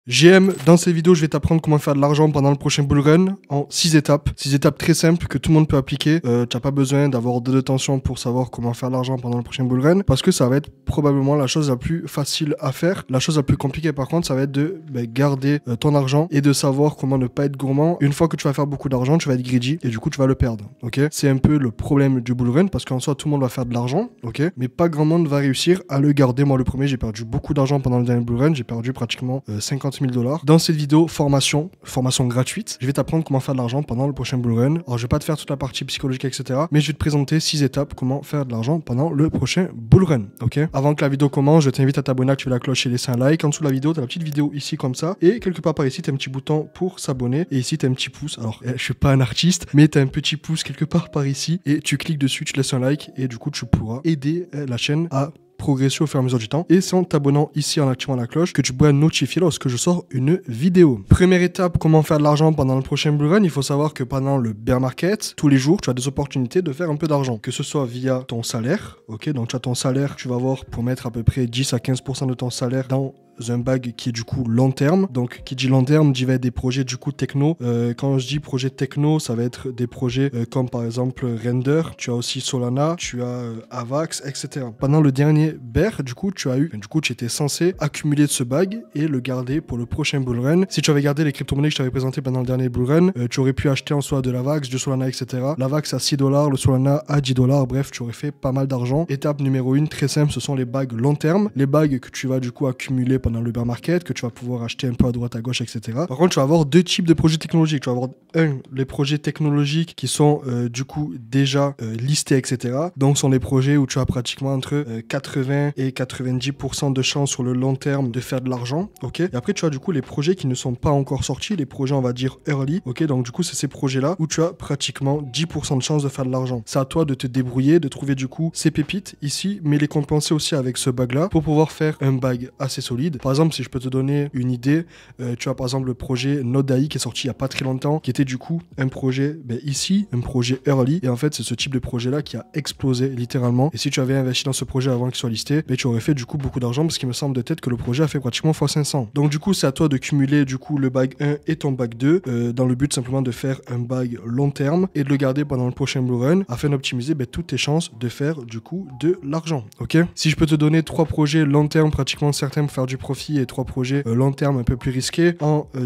GM, dans ces vidéos, je vais t'apprendre comment faire de l'argent pendant le prochain bull run en 6 étapes. 6 étapes très simples que tout le monde peut appliquer. Tu n'as pas besoin d'avoir de tension pour savoir comment faire de l'argent pendant le prochain bull run parce que ça va être probablement la chose la plus facile à faire. La chose la plus compliquée par contre, ça va être de garder ton argent et de savoir comment ne pas être gourmand. Une fois que tu vas faire beaucoup d'argent, tu vas être greedy et du coup tu vas le perdre. Ok, c'est un peu le problème du bull run parce qu'en soi tout le monde va faire de l'argent, ok, mais pas grand monde va réussir à le garder. Moi le premier, j'ai perdu beaucoup d'argent pendant le dernier bull run, j'ai perdu pratiquement 50 000 $. Dans cette vidéo, formation gratuite, je vais t'apprendre comment faire de l'argent pendant le prochain bull run. Alors je vais pas te faire toute la partie psychologique, etc. Mais je vais te présenter 6 étapes comment faire de l'argent pendant le prochain bull run. Ok. Avant que la vidéo commence, je t'invite à t'abonner, activer la cloche et laisser un like. En dessous de la vidéo, tu as la petite vidéo ici comme ça. Et quelque part par ici, tu as un petit bouton pour s'abonner. Et ici, tu as un petit pouce. Alors je suis pas un artiste, mais tu as un petit pouce quelque part par ici. Et tu cliques dessus, tu laisses un like. Et du coup, tu pourras aider la chaîne à progresser au fur et à mesure du temps, et c'est en t'abonnant ici en activant la cloche que tu pourras notifier lorsque je sors une vidéo. Première étape, comment faire de l'argent pendant le prochain bull run. Il faut savoir que pendant le bear market, tous les jours tu as des opportunités de faire un peu d'argent, que ce soit via ton salaire, ok, donc tu as ton salaire, tu vas voir pour mettre à peu près 10 à 15% de ton salaire dans un bag qui est du coup long terme. Donc qui dit long terme, dit va être des projets du coup techno. Quand je dis projet techno, ça va être des projets comme par exemple Render, tu as aussi Solana, tu as Avax, etc. Pendant le dernier bear, du coup tu étais censé accumuler de ce bag et le garder pour le prochain bull run. Si tu avais gardé les crypto-monnaies que je t'avais présentées pendant le dernier bull run, tu aurais pu acheter en soi de l'Avax, du Solana, etc. L'Avax à 6 $, le Solana à 10 $, bref, tu aurais fait pas mal d'argent. Étape numéro 1, très simple, ce sont les bags long terme, les bags que tu vas du coup accumuler pendant le bear market, que tu vas pouvoir acheter un peu à droite à gauche, etc. Par contre, tu vas avoir deux types de projets technologiques. Tu vas avoir les projets technologiques qui sont du coup déjà listés, etc. Donc ce sont les projets où tu as pratiquement entre 80 et 90% de chances sur le long terme de faire de l'argent, ok. Et après tu as du coup les projets qui ne sont pas encore sortis, les projets on va dire early, ok. Donc du coup c'est ces projets là où tu as pratiquement 10% de chances de faire de l'argent. C'est à toi de te débrouiller, de trouver du coup ces pépites ici, mais les compenser aussi avec ce bag là pour pouvoir faire un bag assez solide. Par exemple, si je peux te donner une idée, tu as par exemple le projet Node.ai qui est sorti il n'y a pas très longtemps, qui était du coup un projet ici, un projet early, et en fait c'est ce type de projet là qui a explosé littéralement. Et si tu avais investi dans ce projet avant qu'il soit listé, tu aurais fait du coup beaucoup d'argent, parce qu'il me semble de tête que le projet a fait pratiquement x500. Donc du coup c'est à toi de cumuler du coup le bag 1 et ton bag 2 dans le but simplement de faire un bag long terme et de le garder pendant le prochain bull run afin d'optimiser toutes tes chances de faire du coup de l'argent, ok. Si je peux te donner 3 projets long terme pratiquement certains pour faire du profit et 3 projets long terme un peu plus risqués,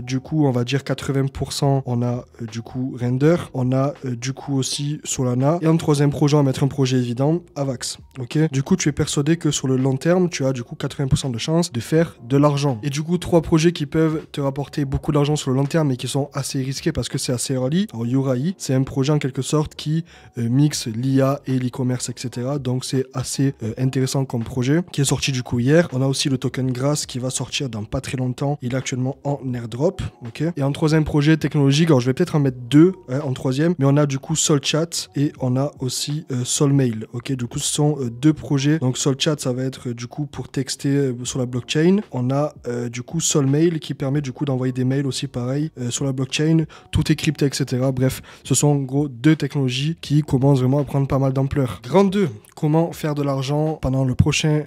du coup on va dire 80%, on a du coup Render, on a du coup aussi Solana, et en troisième projet on va mettre un projet évident, Avax, ok. Du coup tu es persuadé que sur le long terme tu as du coup 80% de chance de faire de l'argent, et du coup 3 projets qui peuvent te rapporter beaucoup d'argent sur le long terme mais qui sont assez risqués parce que c'est assez early. Alors Yurai, c'est un projet en quelque sorte qui mixe l'IA et l'e-commerce, etc. Donc c'est assez intéressant comme projet, qui est sorti du coup hier. On a aussi le token Grass qui va sortir dans pas très longtemps, il est actuellement en airdrop, ok. Et en troisième projet technologique, alors je vais peut-être en mettre 2 en troisième, mais on a du coup SolChat et on a aussi SolMail, ok. Du coup ce sont 2 projets. Donc SolChat ça va être du coup pour texter sur la blockchain. On a du coup SolMail qui permet du coup d'envoyer des mails aussi pareil sur la blockchain, tout est crypté, etc. Bref, ce sont en gros 2 technologies qui commencent vraiment à prendre pas mal d'ampleur. Grand 2, comment faire de l'argent pendant le prochain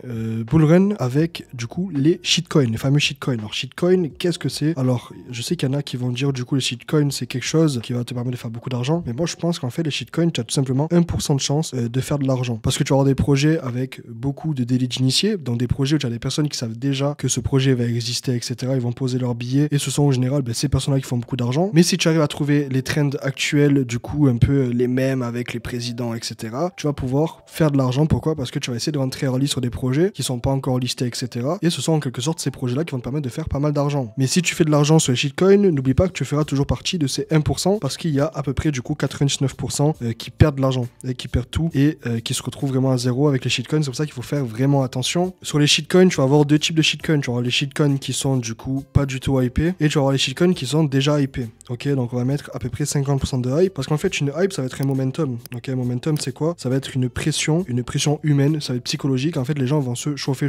bull run avec du coup les shitcoins, les fameux shitcoins. Alors shitcoin, qu'est-ce que c'est? Alors je sais qu'il y en a qui vont dire du coup les shitcoins c'est quelque chose qui va te permettre de faire beaucoup d'argent, mais moi je pense qu'en fait les shitcoins tu as tout simplement 1% de chance de faire de l'argent, parce que tu vas avoir des projets avec beaucoup de délais d'initiés, donc des projets où tu as des personnes qui savent déjà que ce projet va exister, etc. Ils vont poser leurs billets et ce sont en général ces personnes-là qui font beaucoup d'argent. Mais si tu arrives à trouver les trends actuels, du coup un peu les mêmes avec les présidents, etc., tu vas pouvoir faire de l'argent. Pourquoi? Parce que tu vas essayer de rentrer early sur des projets qui sont pas encore listés, etc. Et ce sont en quelque sorte ces projets-là qui vont te permettre de faire pas mal d'argent. Mais si tu fais de l'argent sur les shitcoins, n'oublie pas que tu feras toujours partie de ces 1%, parce qu'il y a à peu près du coup 99% qui perdent de l'argent, et qui perdent tout et qui se retrouvent vraiment à zéro avec les shitcoins. C'est pour ça qu'il faut faire vraiment attention. Sur les shitcoins, tu vas avoir 2 types de shitcoins. Tu vas avoir les shitcoins qui sont du coup pas du tout hypés, et tu vas avoir les shitcoins qui sont déjà hypés. Ok, donc on va mettre à peu près 50% de hype, parce qu'en fait une hype ça va être un momentum. Ok, un momentum c'est quoi? Ça va être une pression humaine, ça va être psychologique. En fait les gens vont se chauffer,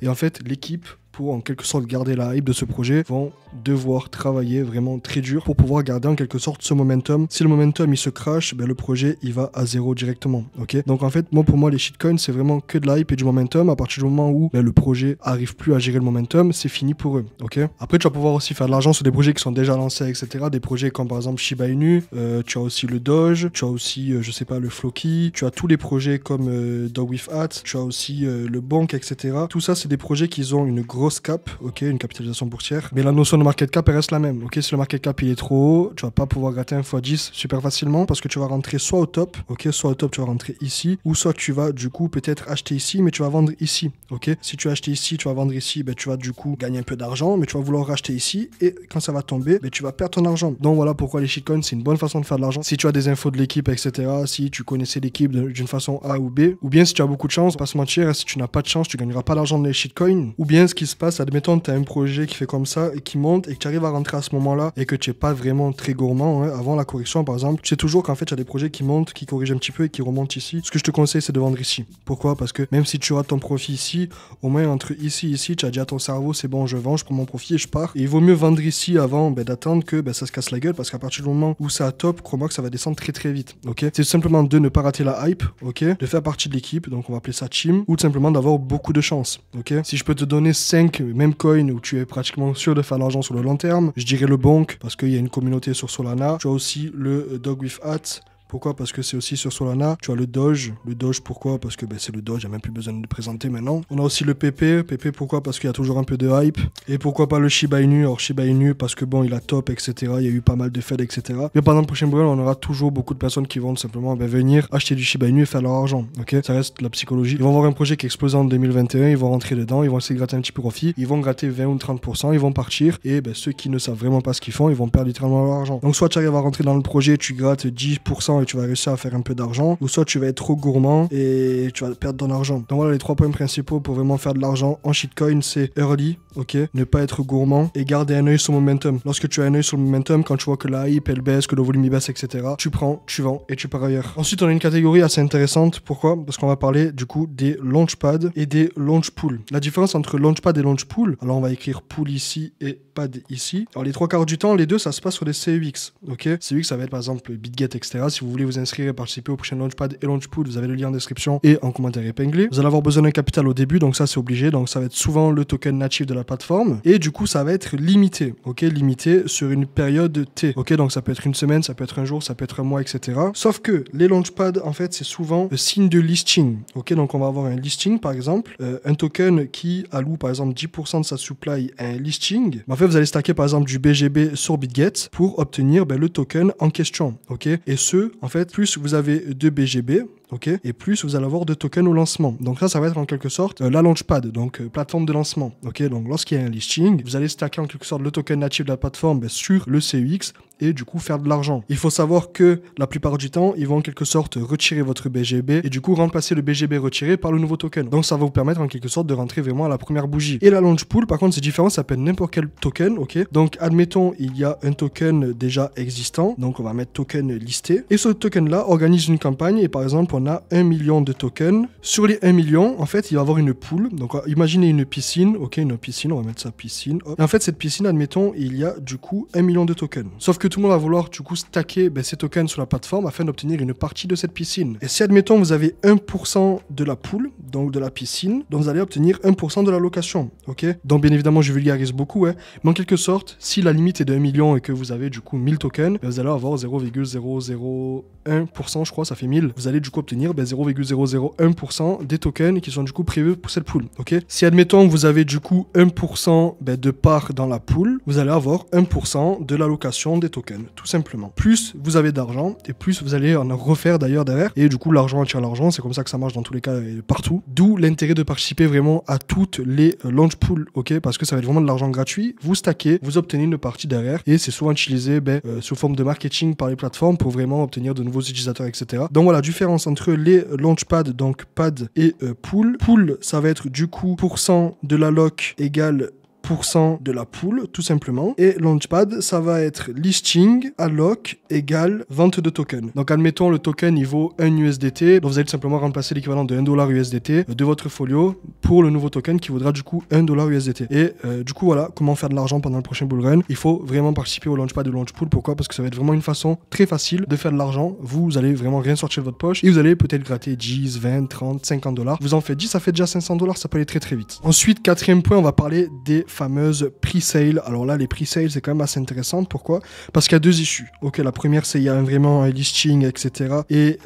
et en fait l'équipe pour en quelque sorte garder la hype de ce projet vont devoir travailler vraiment très dur pour pouvoir garder en quelque sorte ce momentum. Si le momentum il se crash, ben, le projet il va à zéro directement. Ok, donc en fait pour moi les shitcoins c'est vraiment que de la hype et du momentum. À partir du moment où ben, le projet arrive plus à gérer le momentum, c'est fini pour eux. Ok, après tu vas pouvoir aussi faire de l'argent sur des projets qui sont déjà lancés, etc. Des projets comme par exemple Shiba Inu, tu as aussi le Doge, tu as aussi je sais pas le Floki, tu as tous les projets comme Dog with Hat, tu as aussi le Bonk, etc. Tout ça c'est des projets qui ont une grosse cap, ok, une capitalisation boursière, mais la notion de market cap elle reste la même. Ok, si le market cap il est trop haut, tu vas pas pouvoir gratter un x10 super facilement parce que tu vas rentrer soit au top, ok, soit au top tu vas rentrer ici, ou soit tu vas du coup peut-être acheter ici mais tu vas vendre ici. Ok, si tu as acheté ici, tu vas vendre ici, ben, tu vas du coup gagner un peu d'argent, mais tu vas vouloir racheter ici et quand ça va tomber, ben, tu vas perdre ton argent. Donc voilà pourquoi les shitcoins c'est une bonne façon de faire de l'argent. Si tu as des infos de l'équipe, etc., si tu connaissais l'équipe d'une façon A ou B, ou bien si tu as beaucoup de chance, pas se mentir, si tu n'as pas de chance, tu gagneras pas d'argent dans les shitcoins, ou bien ce qui se passe, admettons tu as un projet qui fait comme ça et qui monte et que tu arrives à rentrer à ce moment-là et que tu n'es pas vraiment très gourmand hein, avant la correction par exemple, tu sais toujours qu'en fait tu as des projets qui montent, qui corrigent un petit peu et qui remontent ici. Ce que je te conseille c'est de vendre ici. Pourquoi? Parce que même si tu rates ton profit ici, au moins entre ici et ici, tu as dit à ton cerveau c'est bon, je vends, je prends mon profit et je pars. Et il vaut mieux vendre ici avant d'attendre que ça se casse la gueule parce qu'à partir du moment où c'est à top, crois-moi que ça va descendre très très vite. Ok, c'est simplement de ne pas rater la hype, ok, de faire partie de l'équipe, donc on va appeler ça team, ou tout simplement d'avoir beaucoup de chance. Ok, si je peux te donner 5 mêmes coins où tu es pratiquement sûr de faire l'argent sur le long terme, je dirais le Bonk parce qu'il y a une communauté sur Solana. Tu as aussi le Dog with Hat. Pourquoi? Parce que c'est aussi sur Solana. Tu as le Doge. Le Doge, pourquoi? Parce que c'est le Doge, il n'y a même plus besoin de le présenter maintenant. On a aussi le PP. PP, pourquoi? Parce qu'il y a toujours un peu de hype. Et pourquoi pas le Shiba Inu? Alors Shiba Inu, parce que bon, il a top, etc. Il y a eu pas mal de fêtes, etc. Mais pendant le prochain bull, on aura toujours beaucoup de personnes qui vont tout simplement venir acheter du Shiba Inu et faire leur argent. Ok, ça reste la psychologie. Ils vont avoir un projet qui explose en 2021, ils vont rentrer dedans, ils vont essayer de gratter un petit peu profit, ils vont gratter 20 ou 30%, ils vont partir. Et ceux qui ne savent vraiment pas ce qu'ils font, ils vont perdre littéralement leur argent. Donc soit tu arrives à rentrer dans le projet, tu grattes 10% et tu vas réussir à faire un peu d'argent, ou soit tu vas être trop gourmand et tu vas perdre ton argent. Donc voilà les 3 points principaux pour vraiment faire de l'argent en shitcoin, c'est early, ok, ne pas être gourmand et garder un œil sur le momentum. Lorsque tu as un œil sur le momentum, quand tu vois que la hype elle baisse, que le volume il baisse, etc., tu prends, tu vends et tu pars ailleurs. Ensuite on a une catégorie assez intéressante. Pourquoi? Parce qu'on va parler du coup des launchpads et des launch pools. La différence entre launchpad et launch pool, alors on va écrire pool ici et pad ici. Alors les 3 quarts du temps, les deux ça se passe sur des CEX, ok. CEX ça va être par exemple BitGet, etc. Si vous voulez vous inscrire et participer au prochain launchpad et launchpool, vous avez le lien en description et en commentaire épinglé. Vous allez avoir besoin d'un capital au début, donc ça c'est obligé, donc ça va être souvent le token natif de la plateforme et du coup ça va être limité, ok, limité sur une période T, ok, donc ça peut être une semaine, ça peut être un jour, ça peut être un mois, etc. Sauf que les launchpads en fait c'est souvent le signe de listing, ok, donc on va avoir un listing par exemple, un token qui alloue par exemple 10% de sa supply à un listing, en fait vous allez stacker par exemple du BGB sur BitGet pour obtenir le token en question, ok, et ce en fait plus vous avez de BGB, ok, et plus vous allez avoir de tokens au lancement. Donc ça va être en quelque sorte la launchpad, donc plateforme de lancement. Ok, donc lorsqu'il y a un listing, vous allez stacker en quelque sorte le token natif de la plateforme sur le CEX et du coup faire de l'argent. Il faut savoir que la plupart du temps, ils vont en quelque sorte retirer votre BGB et du coup remplacer le BGB retiré par le nouveau token. Donc ça va vous permettre en quelque sorte de rentrer vraiment à la première bougie. Et la launch pool, par contre, c'est différent, ça peut être n'importe quel token, ok. Donc admettons, il y a un token déjà existant, donc on va mettre token listé. Et ce token-là organise une campagne et par exemple, on a 1 million de tokens. Sur les 1 million, en fait, il va y avoir une pool. Donc imaginez une piscine, ok, une piscine, on va mettre ça piscine. Hop. Et en fait, cette piscine, admettons, il y a du coup 1 million de tokens. Sauf que tout le monde va vouloir du coup stacker ces tokens sur la plateforme afin d'obtenir une partie de cette piscine. Et si admettons vous avez 1% de la pool, donc de la piscine, donc vous allez obtenir 1% de la location, ok. Donc bien évidemment je vulgarise beaucoup, hein, mais en quelque sorte, si la limite est de 1 million et que vous avez du coup 1000 tokens, vous allez avoir 0,001%, je crois, ça fait 1000. Vous allez du coup obtenir 0,001% des tokens qui sont du coup prévus pour cette pool, ok. Si admettons vous avez du coup 1% de part dans la pool, vous allez avoir 1% de l'allocation des tokens, tout simplement. Plus vous avez d'argent et plus vous allez en refaire d'ailleurs derrière, et du coup l'argent attire l'argent, c'est comme ça que ça marche dans tous les cas et partout. D'où l'intérêt de participer vraiment à toutes les launch pools, ok, parce que ça va être vraiment de l'argent gratuit, vous stackez, vous obtenez une partie derrière et c'est souvent utilisé sous forme de marketing par les plateformes pour vraiment obtenir de nouveaux utilisateurs, etc. Donc voilà, différence entre les launchpads, donc pad et pool. Pool, ça va être du coup % de la loc égale 10% de la pool, tout simplement. Et Launchpad, ça va être listing, alloc, égale vente de token. Donc admettons le token il vaut 1 USDT, donc vous allez tout simplement remplacer l'équivalent de 1 dollar USDT de votre folio pour le nouveau token qui vaudra du coup 1 dollar USDT. Et du coup voilà, comment faire de l'argent pendant le prochain bull run. Il faut vraiment participer au Launchpad ou Launchpool. Pourquoi? Parce que ça va être vraiment une façon très facile de faire de l'argent. Vous allez vraiment rien sortir de votre poche et vous allez peut-être gratter 10, 20, 30, 50 dollars. Vous en faites 10, ça fait déjà 500 dollars, ça peut aller très très vite. Ensuite, quatrième point, on va parler des fameuses pre-sales. Alors là, les pre-sales, c'est quand même assez intéressant. Pourquoi? Parce qu'il y a deux issues. Ok, la première, c'est il y a vraiment un listing, etc. Et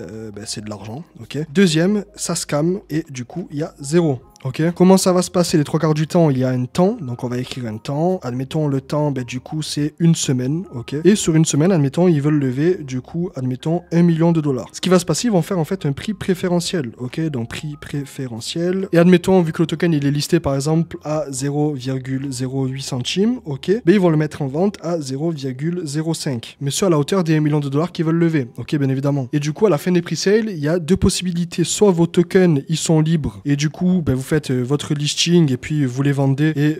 c'est de l'argent. Ok. Deuxième, ça scam et du coup, il y a zéro. Ok, comment ça va se passer? Les trois quarts du temps, il y a un temps, donc on va écrire un temps. Admettons le temps, du coup, c'est une semaine, ok. Et sur une semaine, admettons, ils veulent lever, du coup, admettons, 1 million de dollars. Ce qui va se passer, ils vont faire en fait un prix préférentiel, ok. Donc prix préférentiel. Et admettons, vu que le token il est listé par exemple à 0,08 centimes, ok, ils vont le mettre en vente à 0,05. Mais ce à la hauteur des 1 million de dollars qu'ils veulent lever, ok, bien évidemment. Et du coup, à la fin des pre-sales, il y a deux possibilités. Soit vos tokens, ils sont libres, et du coup, vous faites votre listing et puis vous les vendez et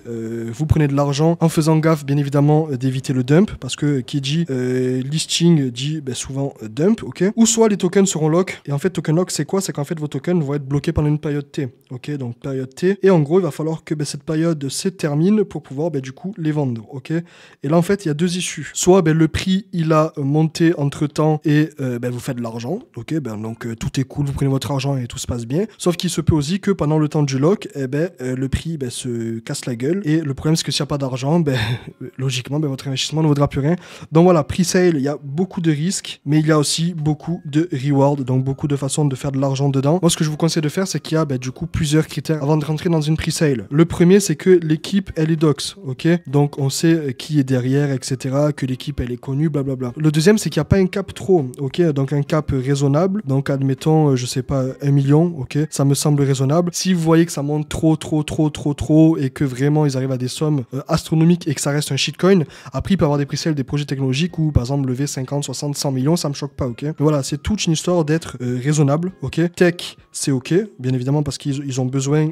vous prenez de l'argent en faisant gaffe bien évidemment d'éviter le dump parce que qui dit listing dit souvent dump, ok. Ou soit les tokens seront lock et en fait token lock c'est quoi? C'est qu'en fait vos tokens vont être bloqués pendant une période T, ok, donc période T et en gros il va falloir que cette période se termine pour pouvoir du coup les vendre, ok. Et là en fait il y a deux issues, soit le prix il a monté entre temps et vous faites de l'argent, ok, donc tout est cool, vous prenez votre argent et tout se passe bien, sauf qu'il se peut aussi que pendant le temps du lock, le prix se casse la gueule. Et le problème, c'est que s'il n'y a pas d'argent, logiquement, votre investissement ne vaudra plus rien. Donc voilà, pre-sale, il y a beaucoup de risques, mais il y a aussi beaucoup de rewards, donc beaucoup de façons de faire de l'argent dedans. Moi, ce que je vous conseille de faire, c'est qu'il y a du coup plusieurs critères avant de rentrer dans une pre-sale. Le premier, c'est que l'équipe, elle est dox, ok. Donc on sait qui est derrière, etc., que l'équipe, elle est connue, blablabla. Le deuxième, c'est qu'il n'y a pas un cap trop, ok. Donc un cap raisonnable. Donc admettons, je sais pas, 1 million, ok. Ça me semble raisonnable. Si vous voyez que ça monte trop et que vraiment ils arrivent à des sommes astronomiques et que ça reste un shitcoin, après il peut y avoir des pre-sales des projets technologiques où par exemple lever 50, 60, 100 millions, ça me choque pas, ok. Mais voilà, c'est toute une histoire d'être raisonnable, ok. Tech, c'est ok, bien évidemment parce qu'ils ont besoin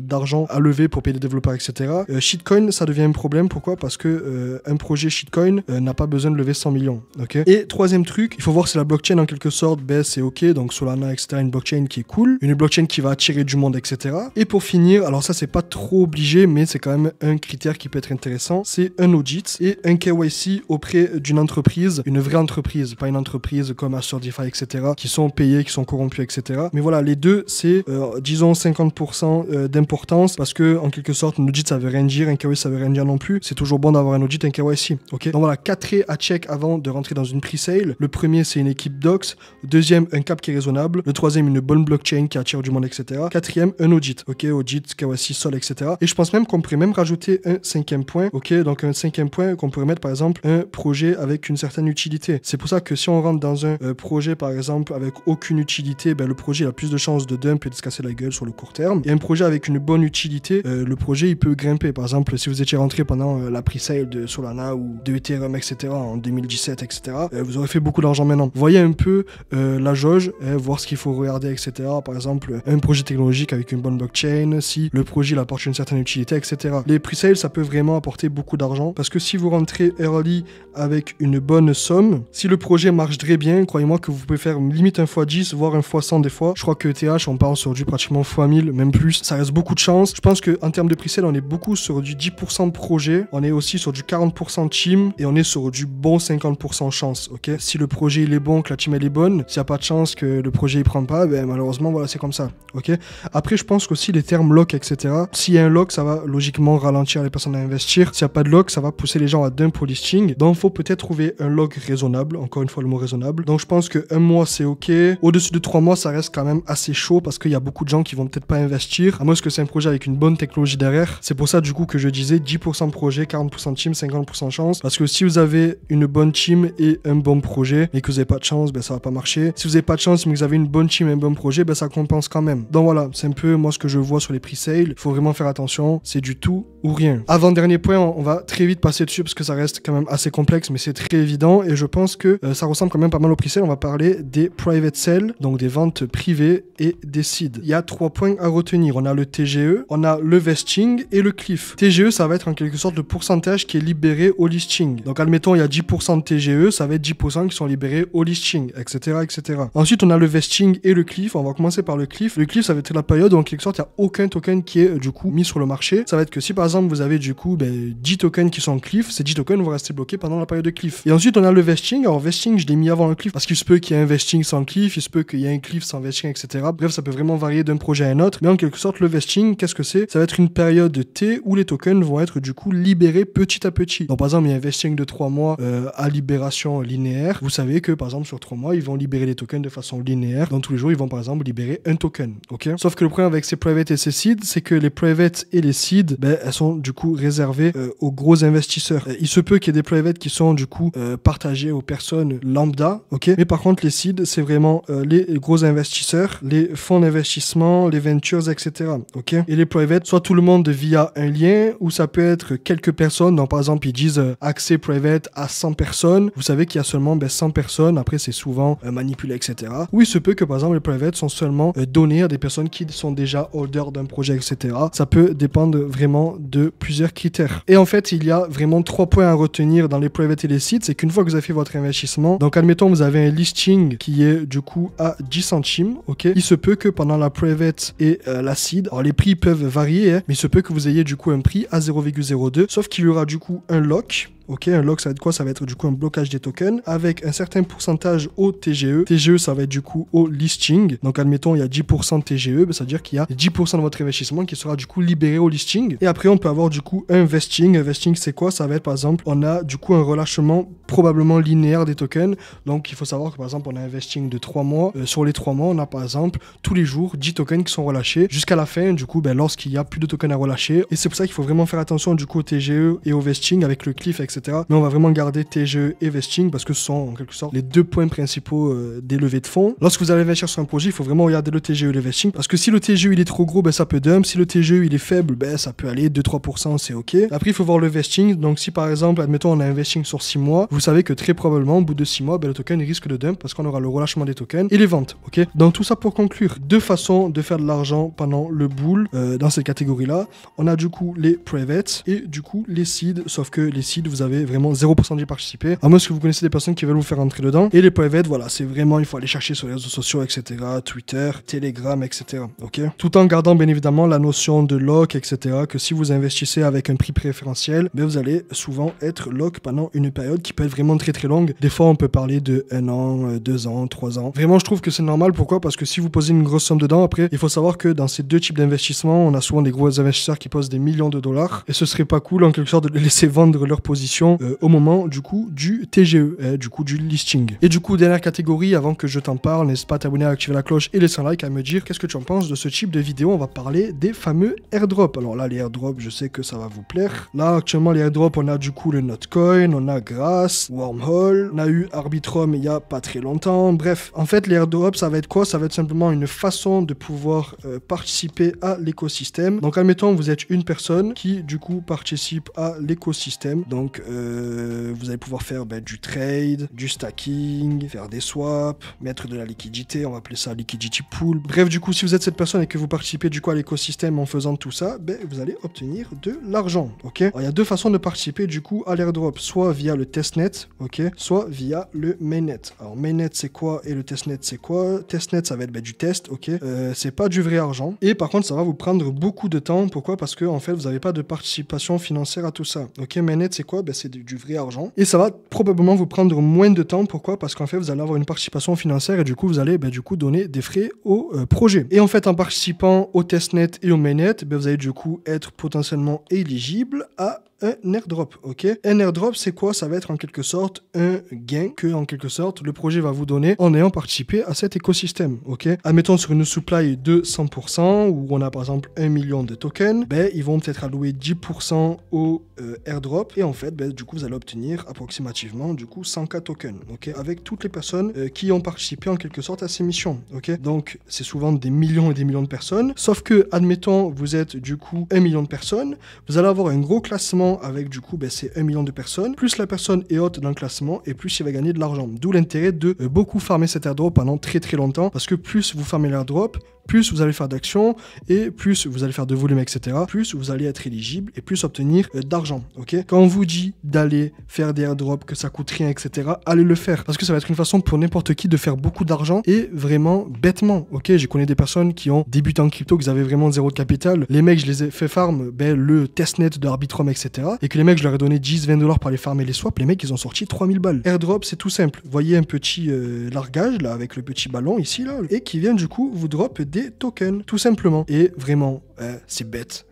d'argent à lever pour payer les développeurs, etc. Shitcoin, ça devient un problème, pourquoi? Parce que un projet shitcoin n'a pas besoin de lever 100 millions, ok. Et troisième truc, il faut voir si la blockchain en quelque sorte, c'est ok, donc Solana, etc., une blockchain qui est cool, une blockchain qui va attirer du monde, etc. Et pour finir, alors ça c'est pas trop obligé, mais c'est quand même un critère qui peut être intéressant, c'est un audit et un KYC auprès d'une entreprise, une vraie entreprise, pas une entreprise comme Assuredify, etc., qui sont payés, qui sont corrompus, etc. Mais voilà, les deux, c'est, disons, 50% d'importance, parce que, en quelque sorte, un audit, ça veut rien dire, un KYC, ça veut rien dire non plus. C'est toujours bon d'avoir un audit, un KYC, ok. Donc voilà, 4 traits à check avant de rentrer dans une pre-sale. Le premier, c'est une équipe docs. Deuxième, un cap qui est raisonnable. Le troisième, une bonne blockchain qui attire du monde, etc. Quatrième, un audit, ok, audit, KYC, Sol, etc. Et je pense même qu'on pourrait même rajouter un cinquième point, ok, donc un cinquième point qu'on pourrait mettre par exemple un projet avec une certaine utilité. C'est pour ça que si on rentre dans un projet par exemple avec aucune utilité, le projet il a plus de chances de dump et de se casser la gueule sur le court terme. Et un projet avec une bonne utilité, le projet il peut grimper. Par exemple, si vous étiez rentré pendant la pre-sale de Solana ou de Ethereum, etc. en 2017, etc., vous aurez fait beaucoup d'argent maintenant. Voyez un peu la jauge, voir ce qu'il faut regarder, etc. Par exemple, un projet technologique avec une bonne blockchain, si le projet il apporte une certaine utilité, etc. Les pre-sales, ça peut vraiment apporter beaucoup d'argent parce que si vous rentrez early avec une bonne somme, si le projet marche très bien, croyez-moi que vous pouvez faire limite un x10, voire un x100 des fois. Je crois que ETH, on parle sur du pratiquement x1000, même plus. Ça reste beaucoup de chance. Je pense qu'en termes de pre-sale, on est beaucoup sur du 10% projet, on est aussi sur du 40% team et on est sur du bon 50% chance, ok. Si le projet il est bon, que la team elle est bonne, s'il n'y a pas de chance que le projet il prend pas, malheureusement voilà, c'est comme ça, ok. Après, je pense qu'aussi les termes lock, etc. S'il y a un lock, ça va logiquement ralentir les personnes à investir. S'il n'y a pas de lock, ça va pousser les gens à dump au listing. Donc, il faut peut-être trouver un lock raisonnable. Encore une fois, le mot raisonnable. Donc, je pense que 1 mois, c'est ok. Au-dessus de 3 mois, ça reste quand même assez chaud parce qu'il y a beaucoup de gens qui vont peut-être pas investir. À moins que c'est un projet avec une bonne technologie derrière. C'est pour ça, du coup, que je disais 10% projet, 40% team, 50% chance. Parce que si vous avez une bonne team et un bon projet, mais que vous n'avez pas de chance, ça va pas marcher. Si vous n'avez pas de chance, mais que vous avez une bonne team et un bon projet, ça compense quand même. Donc voilà, c'est un peu moi ce que je vois sur les pre-sales, il faut vraiment faire attention, c'est du tout ou rien. Avant-dernier point, on va très vite passer dessus parce que ça reste quand même assez complexe, mais c'est très évident et je pense que ça ressemble quand même pas mal au pre-sale. On va parler des private sales, donc des ventes privées et des seeds. Il y a 3 points à retenir. On a le TGE, on a le vesting et le cliff. TGE, ça va être en quelque sorte le pourcentage qui est libéré au listing. Donc admettons, il y a 10% de TGE, ça va être 10% qui sont libérés au listing, etc., etc. Ensuite, on a le vesting et le cliff. On va commencer par le cliff. Le cliff, ça va être la période où en quelque sorte, il n'y a aucun token qui est du coup mis sur le marché. Ça va être que si par exemple, vous avez du coup 10 tokens qui sont en cliff, ces 10 tokens vont rester bloqués pendant la période de cliff. Et ensuite, on a le vesting. Alors, vesting, je l'ai mis avant le cliff parce qu'il se peut qu'il y ait un vesting sans cliff, il se peut qu'il y ait un cliff sans vesting, etc. Bref, ça peut vraiment varier d'un projet à un autre. Mais en quelque sorte, le vesting, qu'est-ce que c'est? Ça va être une période de T où les tokens vont être du coup libérés petit à petit. Donc, par exemple, il y a un vesting de 3 mois à libération linéaire. Vous savez que, par exemple, sur 3 mois, ils vont libérer les tokens de façon linéaire. Donc, tous les jours, ils vont, par exemple, libérer un token. Ok. Sauf que le problème avec ces private et ces seeds, c'est que les private et les seeds, elles sont du coup réservées aux gros investisseurs. Il se peut qu'il y ait des private qui sont du coup partagés aux personnes lambda, ok. Mais par contre, les seeds, c'est vraiment les gros investisseurs, les fonds d'investissement, les ventures, etc. Ok. Et les private, soit tout le monde via un lien, ou ça peut être quelques personnes. Donc par exemple, ils disent accès private à 100 personnes. Vous savez qu'il y a seulement 100 personnes. Après, c'est souvent manipulé, etc. Ou il se peut que par exemple, les private sont seulement donnés à des personnes qui sont déjà holders d'un projet, etc. Ça peut dépendre vraiment de plusieurs critères. Et en fait, il y a vraiment 3 points à retenir dans les private et les seeds. C'est qu'une fois que vous avez fait votre investissement, donc admettons vous avez un listing qui est du coup à 10 centimes, ok. Il se peut que pendant la private et la seed, alors les prix peuvent varier, hein, mais il se peut que vous ayez du coup un prix à 0,02, sauf qu'il y aura du coup un lock. Ok, un lock, ça va être quoi? Ça va être du coup un blocage des tokens avec un certain pourcentage au TGE. TGE, ça va être du coup au listing. Donc, admettons, il y a 10% de TGE, ça veut dire qu'il y a 10% de votre investissement qui sera du coup libéré au listing. Et après, on peut avoir du coup un vesting. Un vesting, c'est quoi? Ça va être par exemple, on a du coup un relâchement probablement linéaire des tokens. Donc, il faut savoir que par exemple, on a un vesting de 3 mois. Sur les 3 mois, on a par exemple tous les jours 10 tokens qui sont relâchés jusqu'à la fin, du coup, lorsqu'il n'y a plus de tokens à relâcher. Et c'est pour ça qu'il faut vraiment faire attention du coup au TGE et au vesting avec le cliff, etc. Mais on va vraiment garder TGE et vesting parce que ce sont en quelque sorte les 2 points principaux des levées de fonds. Lorsque vous allez investir sur un projet, il faut vraiment regarder le TGE et le vesting parce que si le TGE il est trop gros, ça peut dump. Si le TGE il est faible, ça peut aller 2-3%, c'est ok. Après, il faut voir le vesting. Donc, si par exemple, admettons, on a un vesting sur 6 mois, vous savez que très probablement, au bout de 6 mois, le token il risque de dump parce qu'on aura le relâchement des tokens et les ventes. Ok. Donc, tout ça pour conclure. 2 façons de faire de l'argent pendant le bull dans cette catégorie-là. On a du coup les private et du coup les seeds, sauf que les seeds, vous avez vraiment 0% d'y participer, à moins que vous connaissez des personnes qui veulent vous faire entrer dedans. Et les private, voilà, c'est vraiment, il faut aller chercher sur les réseaux sociaux, etc., Twitter, Telegram, etc., ok. Tout en gardant bien évidemment la notion de lock, etc., que si vous investissez avec un prix préférentiel, vous allez souvent être lock pendant une période qui peut être vraiment très très longue. Des fois, on peut parler de 1 an, 2 ans, 3 ans. Vraiment, je trouve que c'est normal. Pourquoi? Parce que si vous posez une grosse somme dedans, après, il faut savoir que dans ces 2 types d'investissements, on a souvent des gros investisseurs qui posent des millions de dollars et ce serait pas cool en quelque sorte de les laisser vendre leur position au moment du coup du TGE, du coup du listing. Et du coup, dernière catégorie, avant que je t'en parle, n'hésite pas à t'abonner, à activer la cloche et laisser un like, à me dire qu'est-ce que tu en penses de ce type de vidéo. On va parler des fameux airdrops. Alors là, les airdrops, je sais que ça va vous plaire. Là, actuellement, les airdrops, on a du coup le Notcoin, on a Grass, Wormhole, on a eu Arbitrum il y a pas très longtemps. Bref, en fait, les airdrops, ça va être quoi? Ça va être simplement une façon de pouvoir participer à l'écosystème. Donc, admettons, vous êtes une personne qui, du coup, participe à l'écosystème. Donc, vous allez pouvoir faire du trade, du stacking, faire des swaps, mettre de la liquidité, on va appeler ça liquidity pool. Bref, du coup, si vous êtes cette personne et que vous participez du coup à l'écosystème en faisant tout ça, vous allez obtenir de l'argent, ok. Alors, il y a 2 façons de participer du coup à l'airdrop, soit via le testnet, ok, soit via le mainnet. Alors, mainnet c'est quoi et le testnet c'est quoi? Testnet ça va être du test, ok. C'est pas du vrai argent et par contre ça va vous prendre beaucoup de temps. Pourquoi? Parce que en fait vous n'avez pas de participation financière à tout ça, ok. Mainnet c'est quoi? C'est du vrai argent et ça va probablement vous prendre moins de temps. Pourquoi? Parce qu'en fait vous allez avoir une participation financière et du coup vous allez du coup donner des frais au projet. Et en fait en participant au testnet et au mainnet, vous allez du coup être potentiellement éligible à un airdrop, ok? Un airdrop, c'est quoi? Ça va être en quelque sorte un gain que, en quelque sorte, le projet va vous donner en ayant participé à cet écosystème, ok? Admettons sur une supply de 100%, où on a par exemple 1 million de tokens, ben, ils vont peut-être allouer 10% au airdrop, et en fait, ben, du coup, vous allez obtenir approximativement, du coup, 100K tokens, ok? Avec toutes les personnes qui ont participé en quelque sorte à ces missions, ok? Donc, c'est souvent des millions et des millions de personnes, sauf que, admettons, vous êtes du coup 1 million de personnes, vous allez avoir un gros classement avec du coup, ben, c'est 1 million de personnes, plus la personne est haute dans le classement, et plus il va gagner de l'argent. D'où l'intérêt de beaucoup farmer cet airdrop pendant très très longtemps, parce que plus vous farmez l'airdrop, plus vous allez faire d'actions, et plus vous allez faire de volume, etc., plus vous allez être éligible, et plus obtenir d'argent, ok? Quand on vous dit d'aller faire des airdrops, que ça coûte rien, etc., allez le faire, parce que ça va être une façon pour n'importe qui de faire beaucoup d'argent, et vraiment bêtement, ok? J'ai connu des personnes qui ont débuté en crypto, qui avaient vraiment zéro de capital, les mecs, je les ai fait farm, ben, le testnet de Arbitrum, etc., et que les mecs, je leur ai donné 10-20$ pour aller farmer les swaps, les mecs, ils ont sorti 3000 balles. Airdrop, c'est tout simple, voyez un petit largage, là, avec le petit ballon, ici, là, et qui vient, du coup, vous drop des tokens, tout simplement. Et vraiment, c'est bête,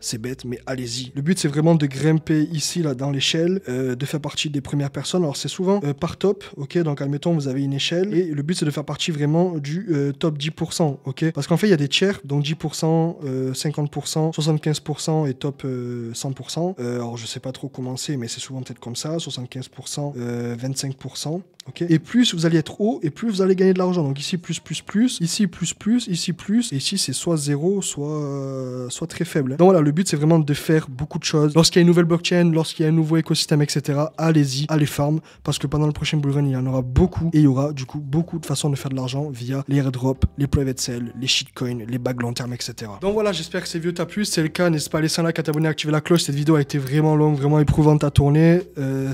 mais allez-y. Le but, c'est vraiment de grimper ici, là, dans l'échelle, de faire partie des premières personnes. Alors, c'est souvent par top, ok? Donc, admettons, vous avez une échelle, et le but, c'est de faire partie vraiment du top 10%, ok? Parce qu'en fait, il y a des tiers, donc 10%, 50%, 75% et top 100%. Alors, je sais pas trop comment c'est, mais c'est souvent peut-être comme ça, 75%, 25%. Okay. Et plus vous allez être haut, et plus vous allez gagner de l'argent. Donc ici, plus, ici, ici, plus, et ici, c'est soit zéro, soit très faible. Donc voilà, le but, c'est vraiment de faire beaucoup de choses. Lorsqu'il y a une nouvelle blockchain, lorsqu'il y a un nouveau écosystème, etc., allez-y, allez farm, parce que pendant le prochain bullrun, il y en aura beaucoup, et il y aura du coup beaucoup de façons de faire de l'argent via les airdrops, les private sales, les shitcoins, les bagues long terme, etc. Donc voilà, j'espère que ces vidéos t'a plu. Si c'est le cas, n'hésite pas à laisser un like, à t'abonner, à activer la cloche. Cette vidéo a été vraiment longue, vraiment éprouvante à tourner.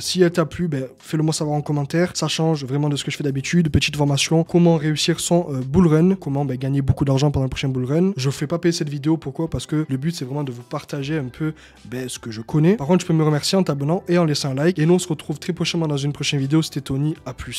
Si elle t'a plu, ben, fais-le moi savoir en commentaire. Ça change vraiment de ce que je fais d'habitude. Petite formation, comment réussir son bullrun, comment gagner beaucoup d'argent pendant le prochain bullrun. Je ne fais pas payer cette vidéo, pourquoi? Parce que le but, c'est vraiment de vous partager un peu ce que je connais. Par contre, tu peux me remercier en t'abonnant et en laissant un like. Et nous, on se retrouve très prochainement dans une prochaine vidéo. C'était Tony, à plus.